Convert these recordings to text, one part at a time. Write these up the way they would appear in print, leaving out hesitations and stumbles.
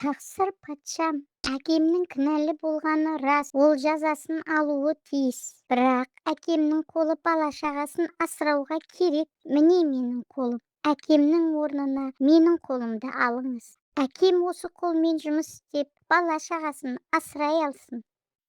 Тақсыр патшам, әкемнің кінәлі болғаны рас, ол жазасын алуы тиіс. Бірақ әкемнің қолы бала-шағасын асырауға керек. Міне менің қолым. Әкемнің орнына менің қолымды алыңыз. Әкем осы қолмен жұмыс істеп, бала-шағасын асырай алсын.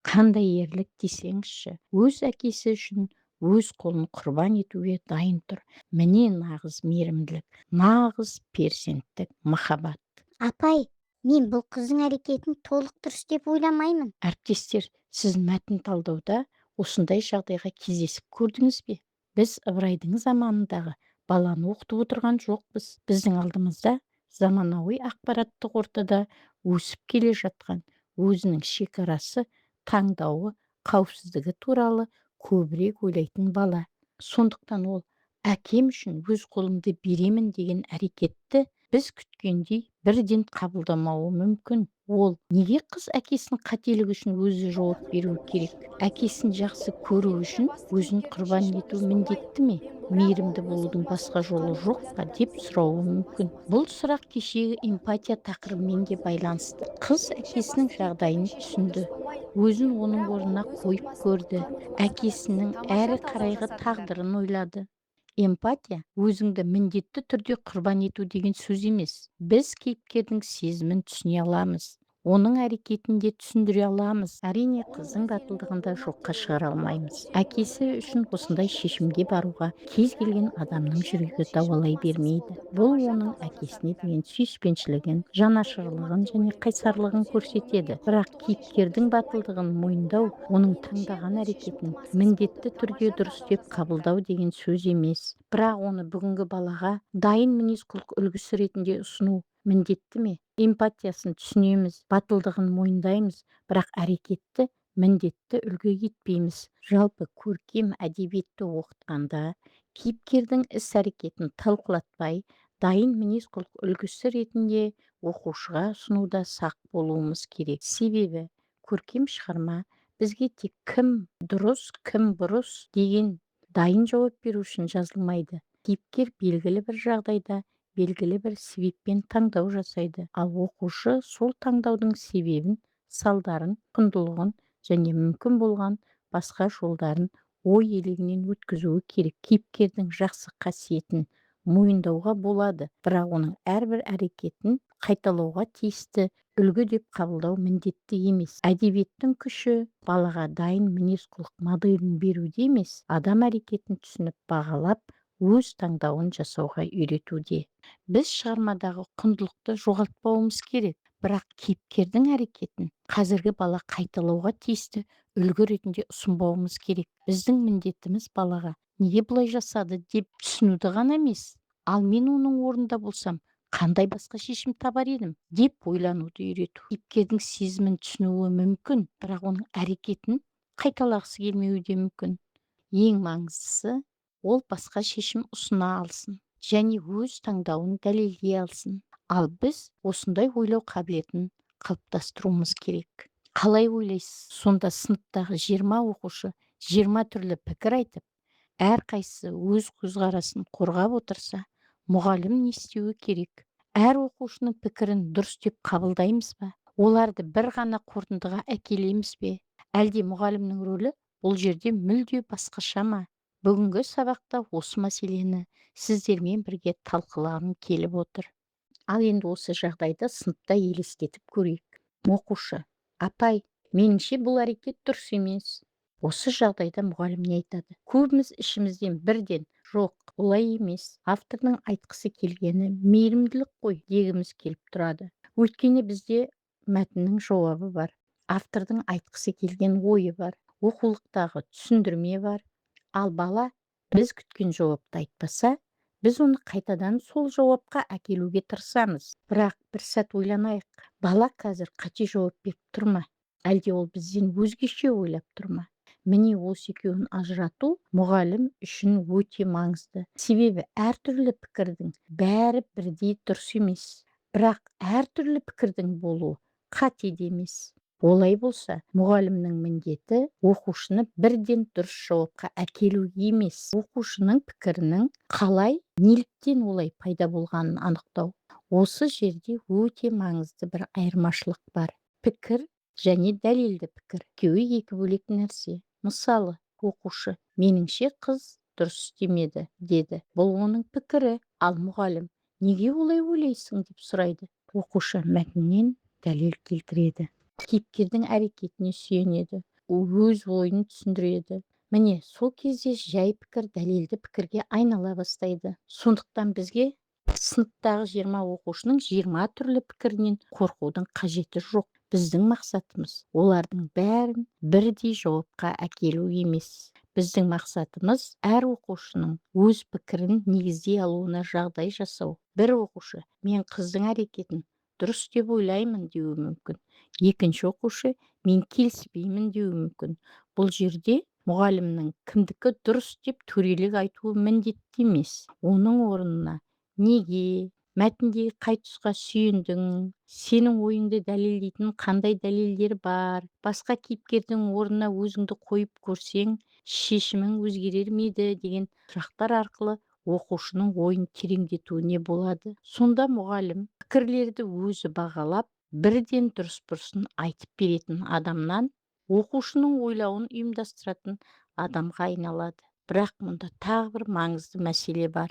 Қандай ерлік десеңізші, өз әкесі үшін өз қолын құрбан етуге дайын тұр. Міне нағыз мейірімділік, нағыз перзенттік махаббат. Апай, мен бұл қыздың әрекетін толық дұрыс деп ойламаймын. Әріптестер, сіз мәтін талдауда осындай жағдайға кездесіп көрдіңіз бе? Біз Ыбырайдың заманындағы баланы оқытып отырған жоқпыз. Біздің алдымызда заманауи ақпараттық ортада өсіп келе жатқан, өзінің шекарасы, таңдауы, қауіпсіздігі туралы көбірек ойлайтын бала. Сондықтан ол әкем үшін өз қолымды беремін деген әрекетті біз күткендей бірден қабылдамауы мүмкін. Ол неге қыз әкесінің қателігі үшін өзі жауап беруі керек? Әкесін жақсы көру үшін өзін құрбан ету міндетті ме? Мейірімді болудың басқа жолы жоқ па деп сұрауы мүмкін. Бұл сұрақ кешегі эмпатия тақырыбымен де байланысты. Қыз әкесінің жағдайын түсінді. Өзін оның орнына қойып көрді. Әкесінің әрі қарайғы тағдырын ойлады. Эмпатия өзіңді міндетті түрде құрбан ету деген сөз емес. Біз кейіпкердің сезімін түсіне аламыз. Оның әрекетін де түсіндіре аламыз. Әрине, қыздың батылдығын да жоққа шығара алмаймыз. Әкесі үшін осындай шешімге баруға кез келген адамның жүрегі дауалай бермейді. Бұл оның әкесіне деген сүйіспеншілігін, жанашырлығын және қайсарлығын көрсетеді. Бірақ кейіпкердің батылдығын мойындау, оның таңдаған әрекетін міндетті түрде дұрыс деп қабылдау деген сөз емес. Бірақ оны бүгінгі балаға дайын мінез-құлық үлгісі ретінде ұсыну міндетті ме? Эмпатиясын түсінеміз, батылдығын мойындаймыз, бірақ әрекетті міндетті үлгі етпейміз. Жалпы көркем әдебиетті оқытқанда кейіпкердің іс-әрекетін талқылатпай, дайын мінез-құлық үлгісі ретінде оқушыға ұсынуда сақ болуымыз керек. Себебі көркем шығарма бізге тек кім дұрыс, кім бұрыс деген дайын жауап беру үшін жазылмайды. Кейіпкер белгілі бір жағдайда белгілі бір себеппен таңдау жасайды, ал оқушы сол таңдаудың себебін, салдарын, құндылығын және мүмкін болған басқа жолдарын ой елегінен өткізуі керек. Кейіпкердің жақсы қасиетін мойындауға болады, бірақ оның әрбір әрекетін қайталауға тиісті үлгі деп қабылдау міндетті емес. Әдебиеттің күші балаға дайын мінез-құлық моделін беруде емес, адам әрекетін түсініп бағалап, өз таңдауын жасауға үйретуде. Біз шығармадағы құндылықты жоғалтпауымыз керек, бірақ кейіпкердің әрекетін қазіргі бала қайталауға тиісті үлгі ретінде ұсынбауымыз керек. Біздің міндетіміз балаға неге бұлай жасады деп түсінуді ғана емес, ал мен оның орнында болсам, қандай басқа шешім табар едім деп ойлануды үйрету. Кейіпкердің сезімін түсінуі мүмкін, бірақ оның әрекетін қайталағысы келмеуі де мүмкін. Ең маңыздысы, ол басқа шешім ұсына алсын және өз таңдауын дәлелдей алсын. Ал біз осындай ойлау қабілетін қалыптастыруымыз керек. Қалай ойлайсыз? Сонда сыныптағы 20 оқушы 20 түрлі пікір айтып, әрқайсысы өз көзқарасын қорғап отырса, мұғалім не істеуі керек? Әр оқушының пікірін дұрыс деп қабылдаймыз ба? Оларды бір ғана қорытындыға әкелеміз бе? Әлде мұғалімнің рөлі бұл жерде мүлде басқаша ма? Бүгінгі сабақта осы мәселені сіздермен бірге талқылағым келіп отыр. Ал енді осы жағдайды сыныпта елестетіп көрейік. Оқушы: апай, меніңше бұл әрекет дұрыс емес. Осы жағдайда мұғалім не айтады? Көбіміз ішімізден бірден жоқ, олай емес, автордың айтқысы келгені мейірімділік қой дегіміз келіп тұрады. Өйткені бізде мәтіннің жауабы бар, автордың айтқысы келген ойы бар, оқулықтағы түсіндірме бар. Ал бала біз күткен жауапты айтпаса, біз оны қайтадан сол жауапқа әкелуге тырысамыз. Бірақ бір сәт ойланайық. Бала қазір қате жауап беріп тұр ма? Әлде ол бізден өзгеше ойлап тұр ма? Міне осы екеуін ажырату мұғалім үшін өте маңызды. Себебі әртүрлі пікірдің бәрі бірдей дұрыс емес. Бірақ әртүрлі пікірдің болуы қате де емес. Олай болса, мұғалімнің міндеті оқушыны бірден дұрыс жауапқа әкелу емес, оқушының пікірінің қалай, неліктен олай пайда болғанын анықтау. Осы жерде өте маңызды бір айырмашылық бар. Пікір және дәлелді пікір екеуі екі бөлек нәрсе. Мысалы, оқушы меніңше қыз дұрыс істемеді деді. Бұл оның пікірі. Ал мұғалім неге олай ойлайсың деп сұрайды. Оқушы мәтіннен дәлел келтіреді. Кейіпкердің әрекетіне сүйенеді. Өз ойын түсіндіреді. Міне, сол кезде жай пікір дәлелді пікірге айнала бастайды. Сондықтан бізге сыныптағы 20 оқушының 20 түрлі пікірінен қорқудың қажеті жоқ. Біздің мақсатымыз олардың бәрін бірдей жауапқа әкелу емес. Біздің мақсатымыз әр оқушының өз пікірін негіздей алуына жағдай жасау. Бір оқушы мен қыздың әрекетін дұрыс деп ойлаймын деуі мүмкін. Екінші оқушы мен келіспеймін деуі мүмкін. Бұл жерде мұғалімнің кімдікі дұрыс деп төрелік айтуы міндетті емес. Оның орнына неге, мәтіндегі қай тұсқа сүйендің, сенің ойыңды дәлелдейтін қандай дәлелдер бар, басқа кейіпкердің орнына өзіңді қойып көрсең, шешімің өзгерер ме еді деген сұрақтар арқылы оқушының ойын тереңдетуіне болады. Сонда мұғалім пікірлерді өзі бағалап, бірден дұрыс-бұрысын айтып беретін адамнан оқушының ойлауын ұйымдастыратын адамға айналады. Бірақ мұнда тағы бір маңызды мәселе бар.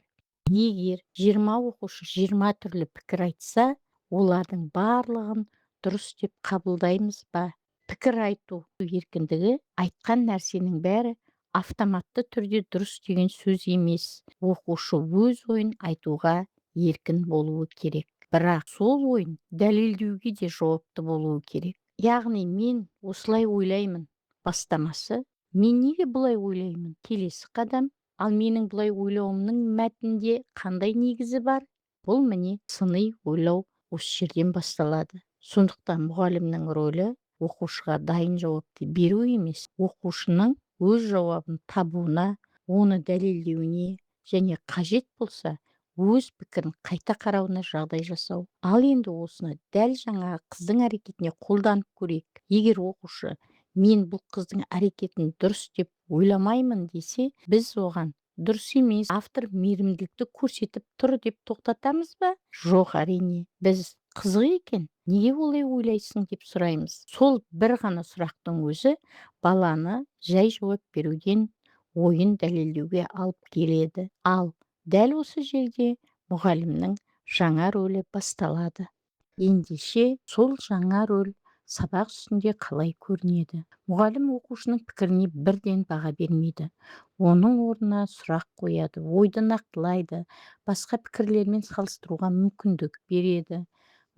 Егер 20 оқушы 20 түрлі пікір айтса, олардың барлығын дұрыс деп қабылдаймыз ба? Пікір айту еркіндігі айтқан нәрсенің бәрі автоматты түрде дұрыс деген сөз емес. Оқушы өз ойын айтуға еркін болуы керек. Бірақ сол ойын дәлелдеуге де жауапты болуы керек. Яғни мен осылай ойлаймын бастамасы, мен неге бұлай ойлаймын? Келесі қадам, ал менің бұлай ойлауымның мәтінде қандай негізі бар? Бұл міне сыни ойлау осы жерден басталады. Сондықтан мұғалімнің рөлі оқушыға дайын жауапты беру емес, оқушының өз жауабын табуына, оны дәлелдеуіне және қажет болса, өз пікірін қайта қарауына жағдай жасау. Ал енді осыны дәл жаңағы қыздың әрекетіне қолданып көрейік. Егер оқушы мен бұл қыздың әрекетін дұрыс деп ойламаймын десе, біз оған дұрыс емес, автор мейірімділікті көрсетіп тұр деп тоқтатамыз ба? Жоқ, әрине. Біз қызық екен, неге олай ойлайсың деп сұраймыз. Сол бір ғана сұрақтың өзі баланы жай жауап беруден ойын дәлелдеуге алып келеді. Ал дәл осы жерде мұғалімнің жаңа рөлі басталады. Ендеше сол жаңа рөл сабақ үстінде қалай көрінеді? Мұғалім оқушының пікіріне бірден баға бермейді. Оның орнына сұрақ қояды, ойды нақтылайды, басқа пікірлермен салыстыруға мүмкіндік береді.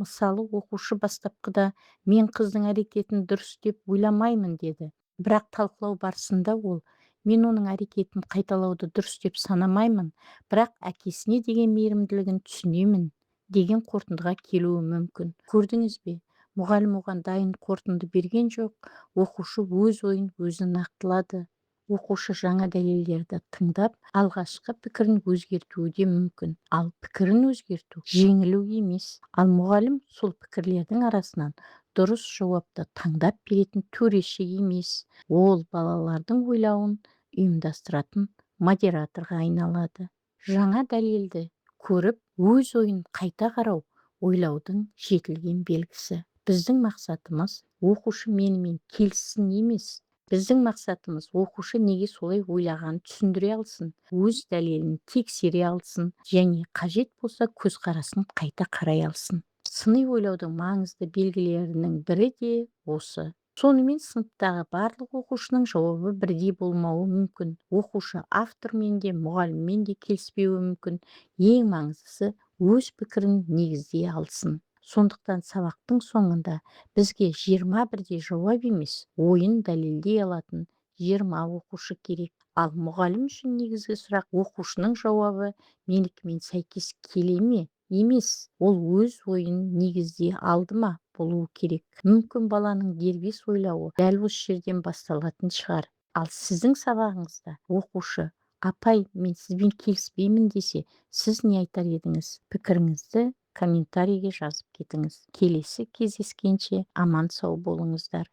Мысалы, оқушы бастапқыда мен қыздың әрекетін дұрыс деп ойламаймын деді. Бірақ талқылау барысында ол мен оның әрекетін қайталауды дұрыс деп санамаймын, бірақ әкесіне деген мейірімділігін түсінемін деген қорытындыға келуі мүмкін. Көрдіңіз бе? Мұғалім оған дайын қорытынды берген жоқ, оқушы өз ойын өзі нақтылады. Оқушы жаңа дәлелдерді тыңдап, алғашқы пікірін өзгертуі де мүмкін. Ал пікірін өзгерту жеңілу емес. Ал мұғалім сол пікірлердің арасынан дұрыс жауапты таңдап беретін төреші емес. Ол балалардың ойлауын ұйымдастыратын модераторға айналады. Жаңа дәлелді көріп, өз ойын қайта қарау ойлаудың жетілген белгісі. Біздің мақсатымыз оқушы менімен келіссін емес. Біздің мақсатымыз оқушы неге солай ойлағанын түсіндіре алсын, өз дәлелін тексере алсын және қажет болса көзқарасын қайта қарай алсын. Сыни ойлаудың маңызды белгілерінің бірі де осы. Сонымен сыныптағы барлық оқушының жауабы бірдей болмауы мүмкін. Оқушы автормен де, мұғаліммен де келіспеуі мүмкін. Ең маңыздысы өз пікірін негіздей алсын. Сондықтан сабақтың соңында бізге 20 бірдей жауап емес, ойын дәлелдей алатын 20 оқушы керек. Ал мұғалім үшін негізгі сұрақ оқушының жауабы менікімен сәйкес келе ме? Емес, ол өз ойын негіздей алды ма болуы керек. Мүмкін баланың дербес ойлауы дәл осы жерден басталатын шығар. Ал сіздің сабағыңызда оқушы апай, мен сізбен келіспеймін десе, сіз не айтар едіңіз? Пікіріңізді комментарийге жазып кетіңіз. Келесі кездескенше аман сау болыңыздар.